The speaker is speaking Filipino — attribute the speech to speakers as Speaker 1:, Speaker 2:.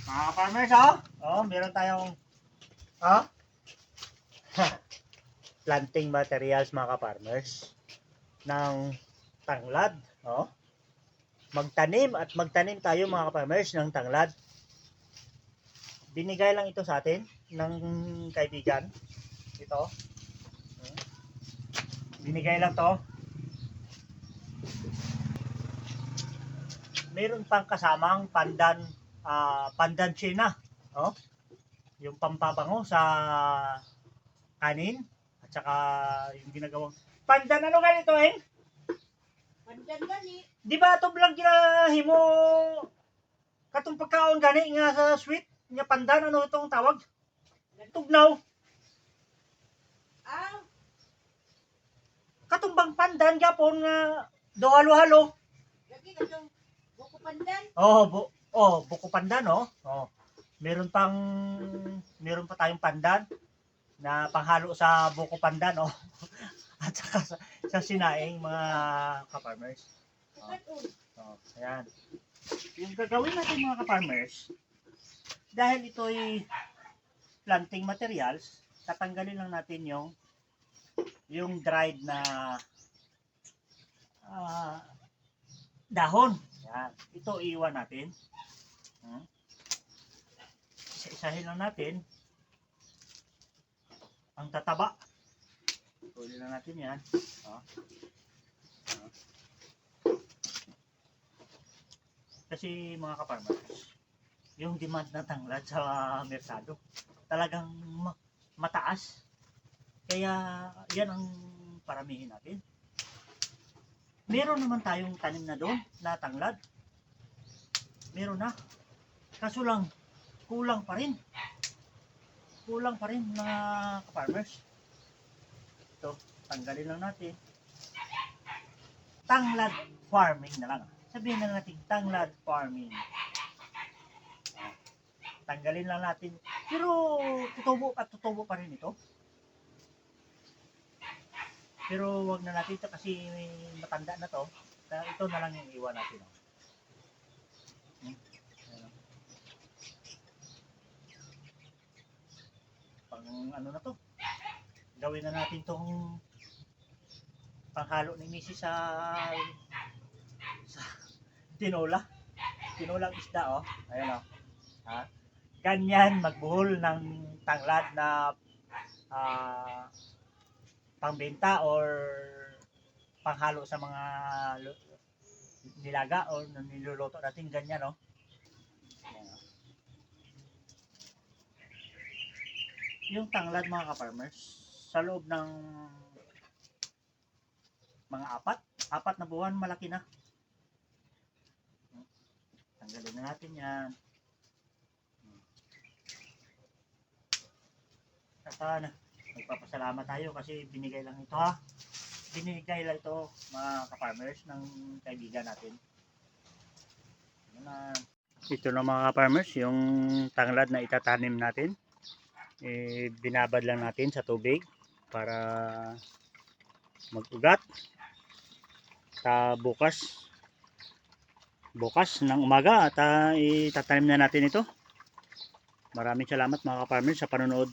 Speaker 1: Mga farmers, oh. Oh, meron tayong oh, planting materials mga farmers ng tanglad, oh. Magtanim at magtanim tayo mga farmers ng tanglad. Binigay lang ito sa atin ng kaibigan. Ito. Binigay lang to. Meron pang kasamang pandan, pandan China, oh. Yung pampabango sa kanin at saka yung ginagawang pandan ano ganito eh?
Speaker 2: Pandan gani.
Speaker 1: Di ba ito lang ginahimo katong pagkaon gani nga sa sweet nga pandan ano itong tawag? Tugnaw.
Speaker 2: Ah,
Speaker 1: Katong bang pandan gyapon nga do halo-halo.
Speaker 2: lagi ka dong buko pandan.
Speaker 1: Buko pandan oh. Oh. Meron pa tayong pandan na panghalo sa buko pandan oh. At saka sa sinaing mga ka-farmers. Oh, ayan. Yung gagawin natin mga ka-farmers, dahil ito'y planting materials, tatanggalin lang natin yung dried na dahon. Ayan. Ito iiwan natin. Isa-isahin lang natin ang tataba. Tuloy lang natin yan. Oh. Oh. Kasi mga kaparmers, yung demand ng tanglad sa merkado talagang mataas. Kaya yan ang paramihin natin. Meron naman tayong tanim na doon na tanglad. Meron na. Kaso lang, kulang pa rin. Kulang pa rin mga farmers. Ito, tanggalin lang natin. Tanglad farming na lang. Sabihin na natin tanglad farming. Tanggalin lang natin. Pero tutubo pa rin ito. Pero wag na natin ito kasi matanda na to. Ito na lang yung iwan natin. Pang ano na to. Gawin na natin tong panghalo ni Mrs. sa tinola. Tinolang isda oh. Ayan oh. Ha? Ganyan magbuhol ng tanglad na pangbenta or panghalo sa mga nilaga o niluluto natin ganyan no. Yung tanglad mga ka-farmers sa loob ng mga apat na buwan malaki na. Tanggalin na natin yan. At magpapasalamat tayo kasi binigay lang ito ha. Binigay lang ito mga ka-farmers ng kaibigan natin. Ito na mga ka-farmers yung tanglad na itatanim natin. Binabad lang natin sa tubig para mag-ugat. Bukas ng umaga at itatanim na natin ito. Maraming salamat mga ka-farmers sa panonood.